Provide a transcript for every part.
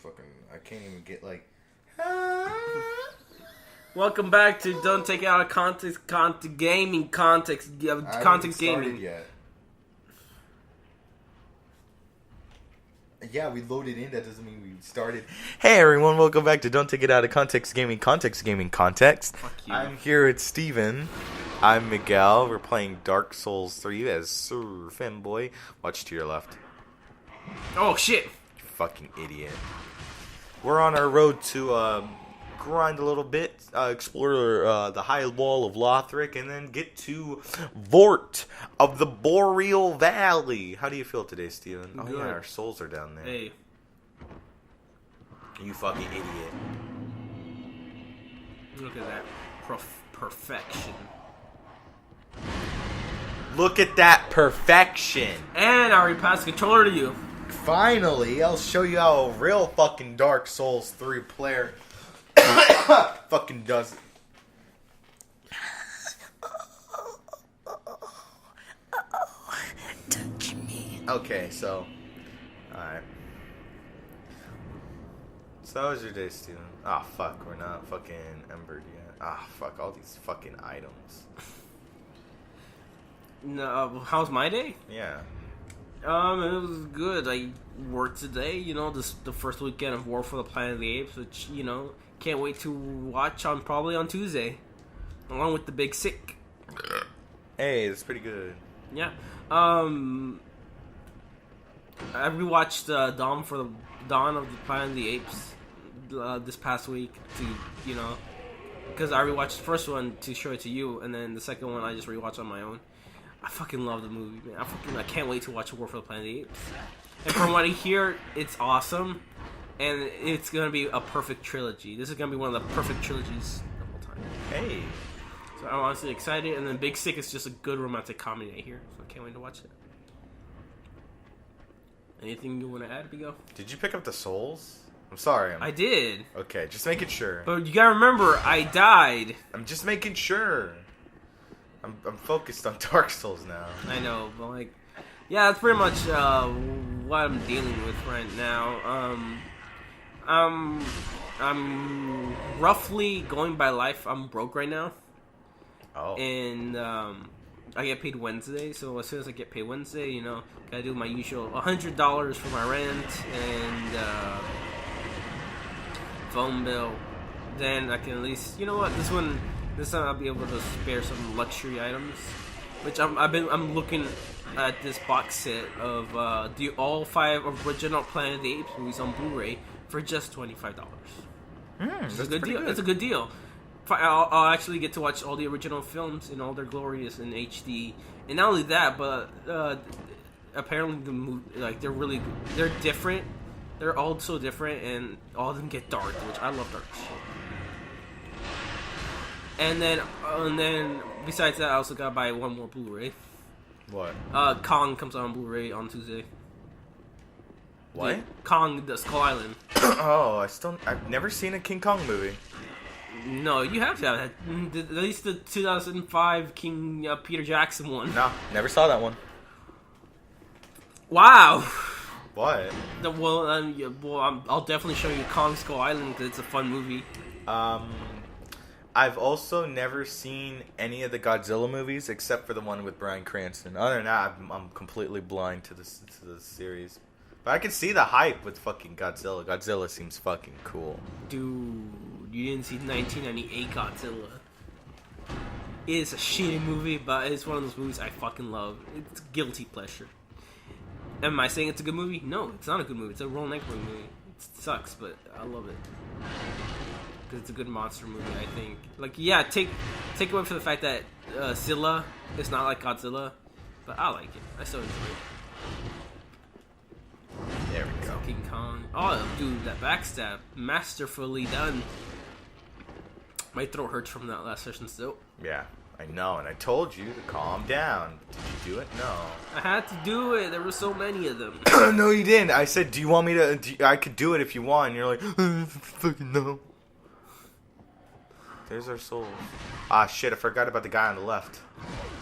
fucking... I can't even get, like... Welcome back to Don't Take It Out of Context, gaming context. I haven't Context started gaming. yet. Yeah, we loaded in. That doesn't mean we started. Hey everyone, welcome back to Don't Take It Out of Context Gaming Context. Fuck you. I'm here with Steven. I'm Miguel. We're playing Dark Souls 3 as Sir Femboy. Watch to your left. Oh shit! You fucking idiot. We're on our road to grind a little bit, explore the high wall of Lothric, and then get to Vort of the Boreal Valley. How do you feel today, Steven? Oh Good. yeah, our souls are down there. Hey. You fucking idiot. Look at that. Perfection. Look at that perfection. And I already passed the controller to you. Finally, I'll show you how a real fucking Dark Souls 3 player fucking does it. Touch me. Okay, so, alright. So how was your day, Steven? Ah, fuck, we're not fucking embered yet. Ah, fuck, all these fucking items. No, how's my day? Yeah. It was good. I worked today, the first weekend of War for the Planet of the Apes, which, can't wait to watch probably on Tuesday, along with the Big Sick. Hey, that's pretty good. Yeah. I rewatched Dawn of the Planet of the Apes this past week because I rewatched the first one to show it to you, and then the second one I just rewatched on my own. I fucking love the movie, man. I can't wait to watch War for the Planet of the Apes. And from what I hear, it's awesome, and it's gonna be a perfect trilogy. This is gonna be one of the perfect trilogies of all time. Hey. So I'm honestly excited, and then Big Sick is just a good romantic comedy I hear, so I can't wait to watch it. Anything you want to add, Miguel? Did you pick up the souls? I'm sorry. I did. Okay, just making sure. But you gotta remember, I died. I'm just making sure. I'm focused on Dark Souls now. I know, but yeah, that's pretty much what I'm dealing with right now. I'm roughly going by life. I'm broke right now. Oh. And I get paid Wednesday, so as soon as I get paid Wednesday, gotta do my usual $100 for my rent and phone bill. Then I can at least, this time I'll be able to spare some luxury items, which I'm looking at this box set of all 5 original Planet of the Apes movies on Blu-ray for just $25. It's a good deal. Good. It's a good deal. I'll actually get to watch all the original films in all their glories in HD, and not only that, but apparently the movie, they're different. They're all so different, and all of them get dark, which I love dark shit. And then besides that, I also gotta buy one more Blu-ray. What? Kong comes out on Blu-ray on Tuesday. What? Kong, the Skull Island. Oh, I've never seen a King Kong movie. No, you have to have that. At least the 2005 King Peter Jackson one. No, never saw that one. Wow. What? I'll definitely show you Kong Skull Island because it's a fun movie. I've also never seen any of the Godzilla movies except for the one with Bryan Cranston. Other than that, I'm completely blind to the series. But I can see the hype with fucking Godzilla. Godzilla seems fucking cool. Dude, you didn't see 1998 Godzilla. It is a shitty movie, but it's one of those movies I fucking love. It's guilty pleasure. Am I saying it's a good movie? No, it's not a good movie. It's a Roland Emmerich movie. It sucks, but I love it. Because it's a good monster movie, I think. Take away from the fact that Zilla is not like Godzilla, but I like it. I still enjoy it. There we go. King Kong. Oh, dude, that backstab. Masterfully done. My throat hurts from that last session still. Yeah, I know, and I told you to calm down. Did you do it? No. I had to do it. There were so many of them. No, you didn't. I said, do you want me to... I could do it if you want. And you're like, fucking no. There's our souls. Ah, shit, I forgot about the guy on the left.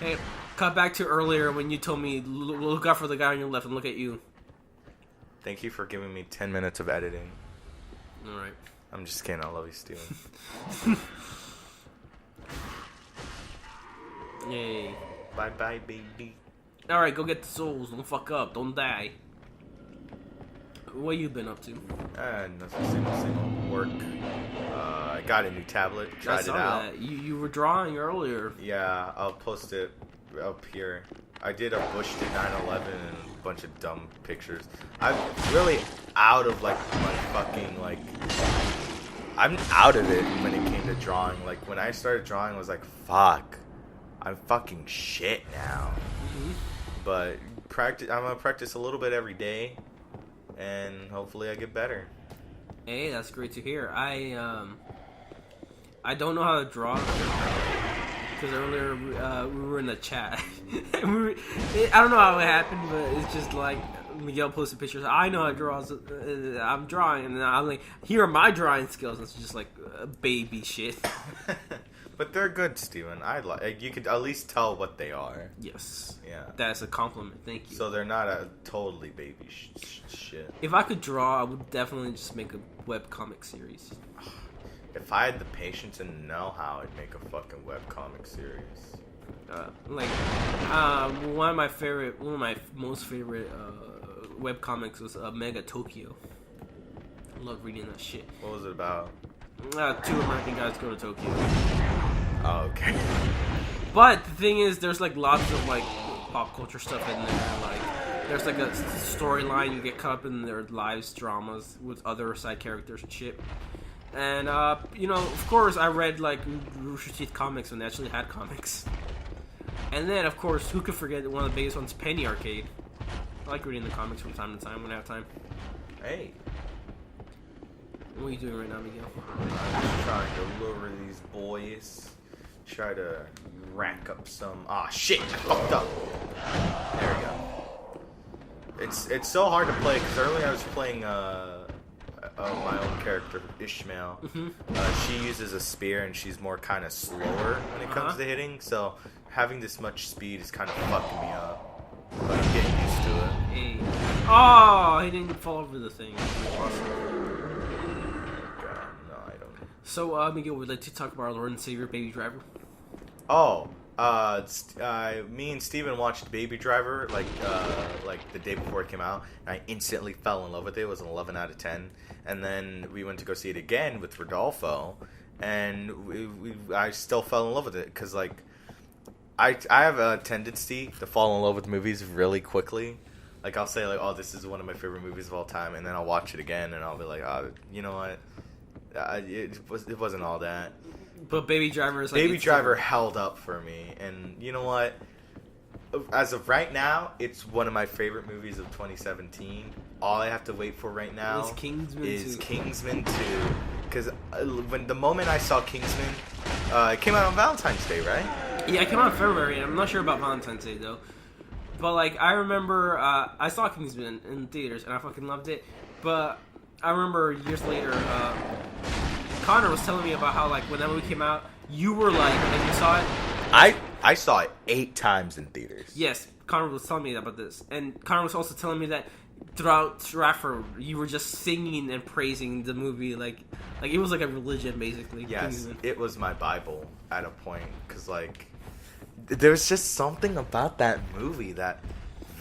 Hey, cut back to earlier when you told me, look out for the guy on your left and look at you. Thank you for giving me 10 minutes of editing. All right. I'm just kidding. I love you, Steven. Yay. Bye bye, baby. All right, go get the souls. Don't fuck up. Don't die. What you been up to? Nothing. Same old work. I got a new tablet. Tried it out. That. You were drawing earlier. Yeah, I'll post it up here. I did a Bush to 9/11 and a bunch of dumb pictures. I'm really out of like my fucking like. I'm out of it when it came to drawing. Like when I started drawing, I was like, "Fuck, I'm fucking shit now." Mm-hmm. But practice. I'm gonna practice a little bit every day, and hopefully I get better. Hey, that's great to hear. I don't know how to draw because earlier we were in the chat. I don't know how it happened, but it's just like Miguel posted pictures. I know how to draw. So, I'm drawing, and then I'm like, here are my drawing skills. And it's just like baby shit. But they're good, Steven. You could at least tell what they are. Yes. Yeah. That's a compliment. Thank you. So they're not a totally baby shit. If I could draw, I would definitely just make a webcomic series. If I had the patience and know-how, I'd make a fucking webcomic series. One of my most favorite webcomics was Mega Tokyo. I love reading that shit. What was it about? 2 American guys go to Tokyo. Oh, okay. But the thing is, there's like lots of like pop culture stuff in there. Like there's like a storyline, you get caught up in their lives dramas with other side characters and shit. And of course, I read like Rooster Teeth comics when they actually had comics. And then, of course, who could forget one of the biggest ones, Penny Arcade. I like reading the comics from time to time when I have time. Hey. What are you doing right now, Miguel? I'm just trying to lure these boys. Try to rack up some. Ah, shit! I fucked up. There we go. It's so hard to play because earlier I was playing my own character, Ishmael. Mm-hmm. She uses a spear and she's more kind of slower when it comes to hitting. So having this much speed is kind of fucking me up. But I'm getting used to it. Hey. Oh, he didn't fall over the thing. So, Miguel, we'd like to talk about our Lord and Savior, Baby Driver. Oh, me and Steven watched Baby Driver like the day before it came out, and I instantly fell in love with it. It was an 11 out of 10. And then we went to go see it again with Rodolfo, and I still fell in love with it because like I have a tendency to fall in love with movies really quickly. Like I'll say like, oh, this is one of my favorite movies of all time, and then I'll watch it again, and I'll be like, oh, you know what? It wasn't all that. But Baby Driver is like... Baby Driver held up for me. And you know what? As of right now, it's one of my favorite movies of 2017. All I have to wait for right now is Kingsman 2. Because when the moment I saw Kingsman, it came out on Valentine's Day, right? Yeah, it came out in February. I'm not sure about Valentine's Day, though. But, like, I remember I saw Kingsman in theaters, and I fucking loved it. But... I remember years later, Connor was telling me about how, like, when that movie came out, you were like, and you saw it. I saw it 8 times in theaters. Yes, Connor was telling me about this, and Connor was also telling me that throughout Stratford, you were just singing and praising the movie, like it was like a religion, basically. Yes, it was my Bible at a point, because like, there's just something about that movie that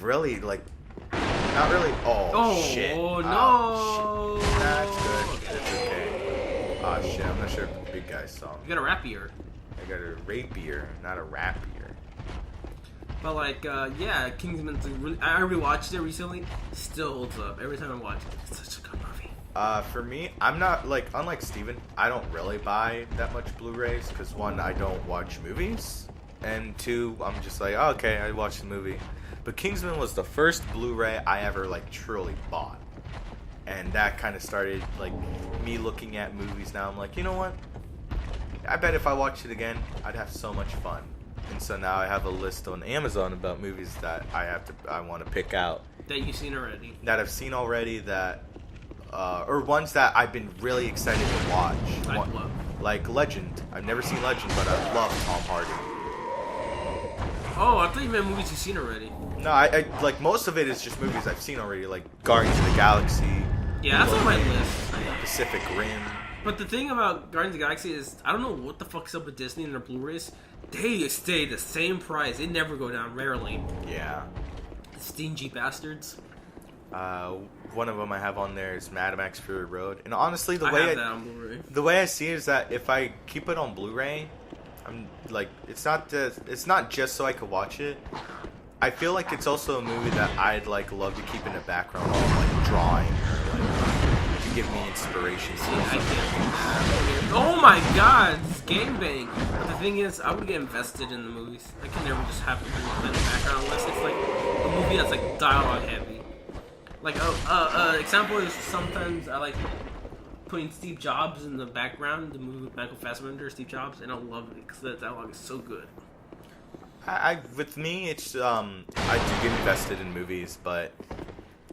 really like. Not really. Oh shit. Oh no. Oh, shit. That's good. It's okay. Oh shit. I'm not sure if the big guy saw me. You got a rapier. I got a rapier, not a rapier. But like, yeah, Kingsman's I rewatched it recently. Still holds up every time I watch it. It's such a good movie. For me, I'm not like unlike Steven, I don't really buy that much Blu-rays because 1, I don't watch movies, and 2, I'm just like, oh, okay, I watched the movie. But Kingsman was the first Blu-ray I ever, like, truly bought. And that kind of started, like, me looking at movies now. I'm like, you know what? I bet if I watched it again, I'd have so much fun. And so now I have a list on Amazon about movies that I want to pick out. That you've seen already. That I've seen already that, or ones that I've been really excited to watch. Like Legend. I've never seen Legend, but I love Tom Hardy. Oh, I thought you meant movies you've seen already. No, I like most of it is just movies I've seen already, like Guardians of the Galaxy. Yeah, that's on my list. The Pacific Rim. But the thing about Guardians of the Galaxy is, I don't know what the fuck's up with Disney and their Blu-rays. They stay the same price. They never go down, rarely. Yeah. Stingy bastards. One of them I have on there is Mad Max Fury Road. And honestly, the I way have that on Blu-ray. the way I see it is that if I keep it on Blu-ray, I'm like, it's not just so I could watch it. I feel like it's also a movie that I'd like love to keep in the background while I'm like drawing or like to give me inspiration. See, I can't. Oh my god, it's gangbang. But the thing is, I would get invested in the movies. I can never just have it in the background unless it's like a movie that's like dialogue heavy. Like, example is sometimes I like putting Steve Jobs in the background, the movie with Michael Fassbender, Steve Jobs, and I love it because the dialogue is so good. With me, it's I do get invested in movies, but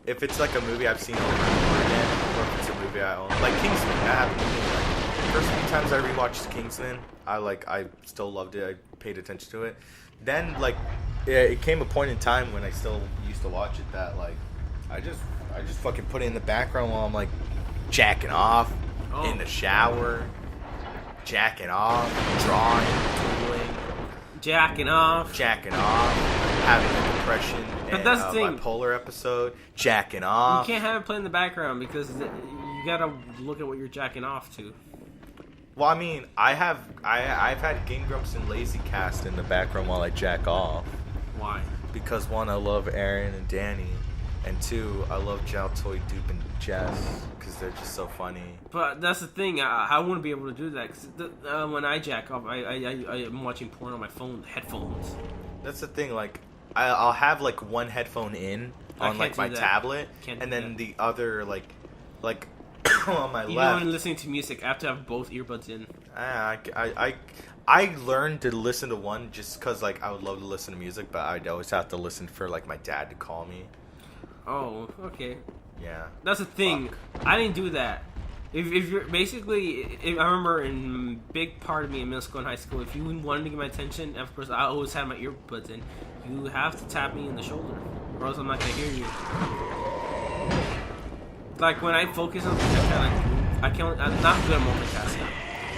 if it's like a movie I've seen over and over again, or if it's a movie I own, like Kingsman, that happened to me. Like, first few times I rewatched Kingsman, I still loved it. I paid attention to it. Then like it came a point in time when I still used to watch it that like I just fucking put it in the background while I'm like jacking off in the shower, jacking off, drawing, doodling. Jacking off, having a depression, but that's the thing. Bipolar episode, jacking off. You can't have it play in the background because you gotta look at what you're jacking off to. Well, I mean, I've had Game Grumps and Lazy Cast in the background while I jack off. Why? Because one, I love Aaron and Danny, and two, I love Jaltoy, Dupe, and Jess because they're just so funny. But that's the thing. I wouldn't be able to do that because when I jack off, I'm watching porn on my phone, headphones. That's the thing. Like, I'll have like one headphone in on like my tablet, and then the other like on my left. Even when listening to music, I have to have both earbuds in. I learned to listen to one just because like I would love to listen to music, but I'd always have to listen for like my dad to call me. Oh, okay. Yeah. That's the thing. Fuck. I didn't do that. If you're basically, I remember in big part of me in middle school and high school, if you wanted to get my attention, of course I always had my earbuds in. You have to tap me in the shoulder, or else I'm not gonna hear you. Like when I focus on something, I'm not good at multitasking.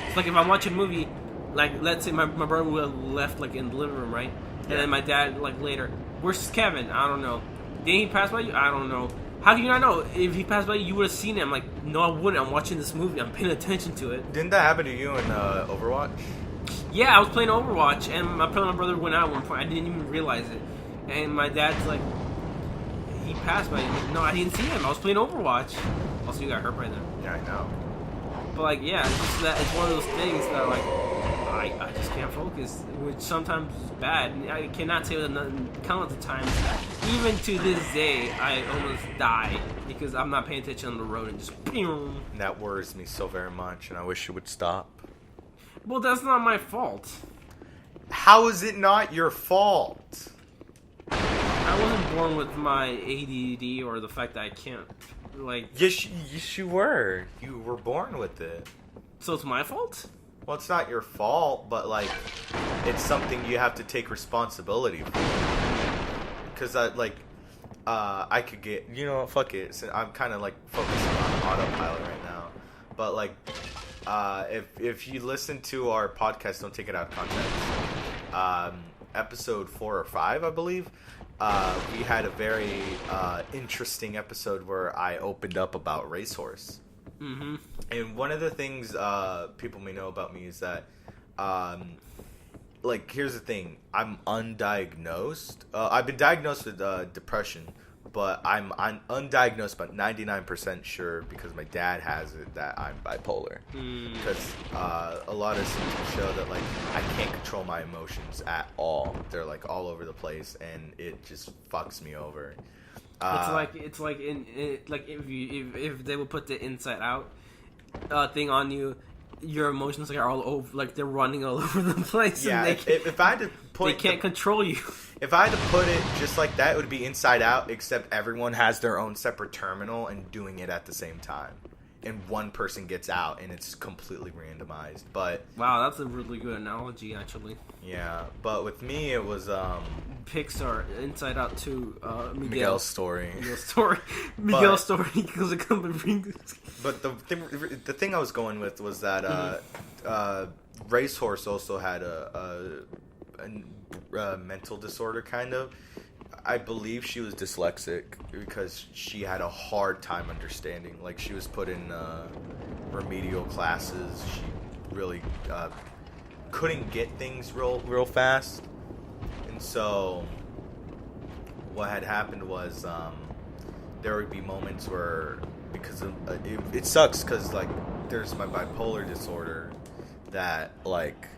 It's like if I'm watching a movie, like let's say my brother would have left like in the living room, right? And then my dad like later, where's Kevin? I don't know. Did he pass by you? I don't know. How can you not know? If he passed by you, you would have seen it. I'm like, no, I wouldn't. I'm watching this movie. I'm paying attention to it. Didn't that happen to you in Overwatch? Yeah, I was playing Overwatch, and my brother went out at one point. I didn't even realize it. And my dad's like, he passed by. I'm like, no, I didn't see him. I was playing Overwatch. Also, you got hurt by them. Yeah, I know. But, like, yeah, it's one of those things that, like, I just can't focus, which sometimes is bad. I cannot say with countless of times that even to this day, I almost die because I'm not paying attention on the road and just boom. That worries me so very much, and I wish it would stop. Well, that's not my fault. How is it not your fault? I wasn't born with my ADD or the fact that I can't, like... Yes, you were. You were born with it. So it's my fault? Well, it's not your fault, but, like, it's something you have to take responsibility for. Because, I could get... You know what? Fuck it. So I'm kind of, like, focusing on autopilot right now. But, like, if you listen to our podcast, don't take it out of context. Episode 4 or 5, I believe, we had a very interesting episode where I opened up about Racehorse. Mm-hmm. And one of the things people may know about me is that, like, here's the thing. I'm undiagnosed. I've been diagnosed with depression, but I'm undiagnosed, but 99% sure because my dad has it that I'm bipolar. Because a lot of symptoms show that, like, I can't control my emotions at all. They're, like, all over the place, and it just fucks me over. It's like if they would put the Inside Out thing on you, your emotions are all over, like they're running all over the place. Yeah, and if I had to put, they can't control you. If I had to put it just like that, it would be Inside Out, except everyone has their own separate terminal and doing it at the same time. and one person gets out, and it's completely randomized. But wow, that's a really good analogy, actually. yeah, but with me, it was Pixar, Inside Out 2, Miguel's story. Miguel's story because it comes and brings. But the thing I was going with was that Racehorse also had a mental disorder, kind of. I believe she was dyslexic because she had a hard time understanding. Like, she was put in remedial classes. She really couldn't get things real fast. And so what had happened was there would be moments where, because of it sucks because, like, there's my bipolar disorder that, like,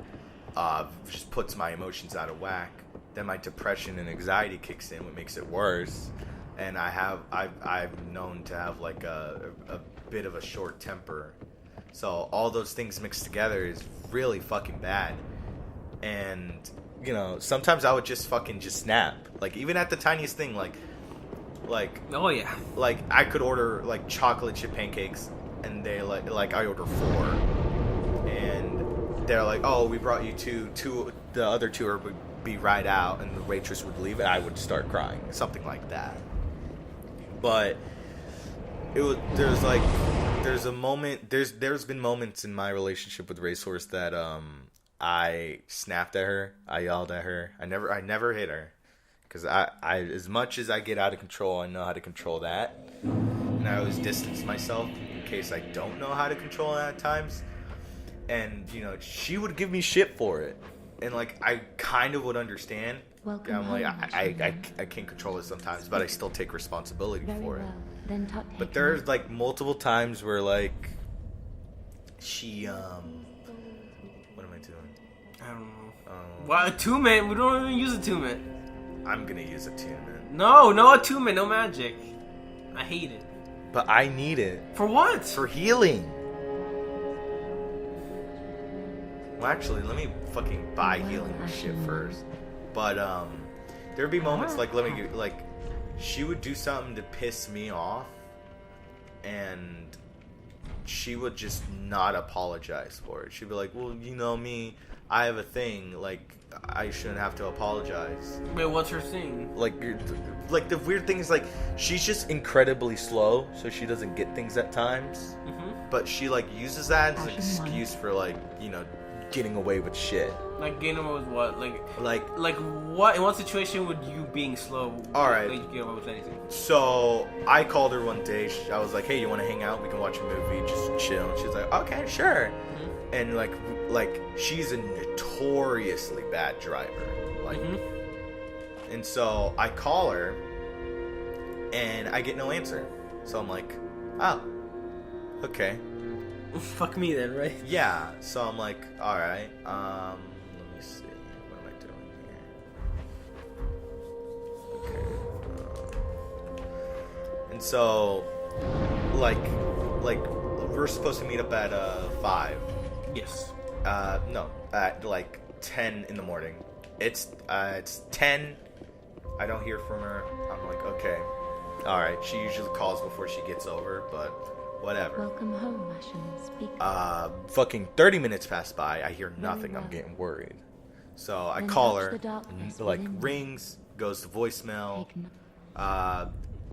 just puts my emotions out of whack. Then my depression and anxiety kicks in, what makes it worse. And I've known to have like a bit of a short temper. So all those things mixed together is really fucking bad. And, you know, sometimes I would just snap. Like, even at the tiniest thing, like Oh yeah. Like, I could order like chocolate chip pancakes, and they like I order 4, and they're like, oh, we brought you 2. The other 2 would be right out, and the waitress would leave, and I would start crying, something like that. But there's been moments in my relationship with Racehorse that I snapped at her, I yelled at her, I never hit her, because I as much as I get out of control, I know how to control that, and I always distance myself in case I don't know how to control it at times. And, you know, she would give me shit for it. And, like, I kind of would understand. I'm like, I can't control it sometimes, but I still take responsibility for it. But there's, like, multiple times where, like, she, what am I doing? I don't know. Why a 2-man? We don't even use a 2-man. I'm gonna use a 2-man. No a 2-man, no magic. I hate it. But I need it. For what? For healing. Well, actually, let me fucking buy healing shit first. But there'd be moments like she would do something to piss me off, and she would just not apologize for it. She'd be like, well, you know me, I have a thing, like, I shouldn't have to apologize. Wait, what's her thing? Like the weird thing is, like, she's just incredibly slow, so she doesn't get things at times. Mm-hmm. But she, like, uses that as an excuse for, like, you know, getting away with shit. Like, getting away with what? Like what? In what situation would you being slow? All right. Let you get away with anything? So I called her one day. I was like, "Hey, you want to hang out? We can watch a movie, just chill." And she's like, "Okay, sure." Mm-hmm. And like she's a notoriously bad driver. Like, and so I call her, and I get no answer. So I'm like, "Oh, okay." Fuck me then, right? Yeah, so I'm like, alright, let me see, what am I doing here? Okay, and so, like, we're supposed to meet up at, 5. Yes. No, at, like, 10 in the morning. It's 10, I don't hear from her, I'm like, okay, alright, she usually calls before she gets over, but whatever. Welcome home, Russian speaker. Fucking 30 minutes pass by. I hear nothing. I'm getting worried. So I call her. Like, rings, goes to voicemail.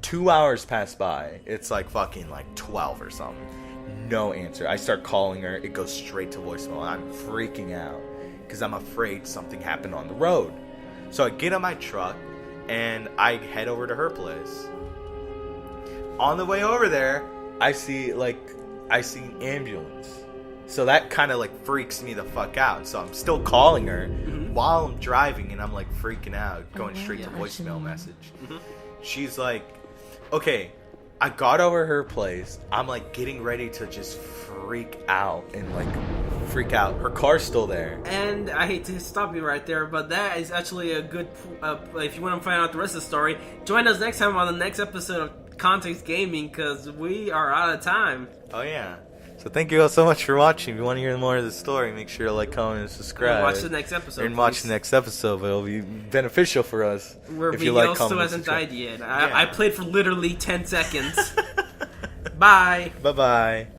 2 hours pass by. It's like fucking like 12 or something. No answer. I start calling her. It goes straight to voicemail. I'm freaking out because I'm afraid something happened on the road. So I get on my truck and I head over to her place. On the way over there, I see an ambulance. So that kind of like freaks me the fuck out. So I'm still calling her while I'm driving, and I'm like freaking out, going straight to voicemail message. She's like, okay, I got over her place. I'm like getting ready to just freak out. Her car's still there. And I hate to stop you right there, but that is actually a good, if you want to find out the rest of the story, join us next time on the next episode of Context Gaming, because we are out of time. Oh yeah. So thank you all so much for watching. If you want to hear more of the story, make sure to like, comment, and subscribe. And watch the next episode. And watch the next episode, but it'll be beneficial for us. Where if you like, still comment, hasn't died yet. I played for literally 10 seconds. Bye. Bye-bye.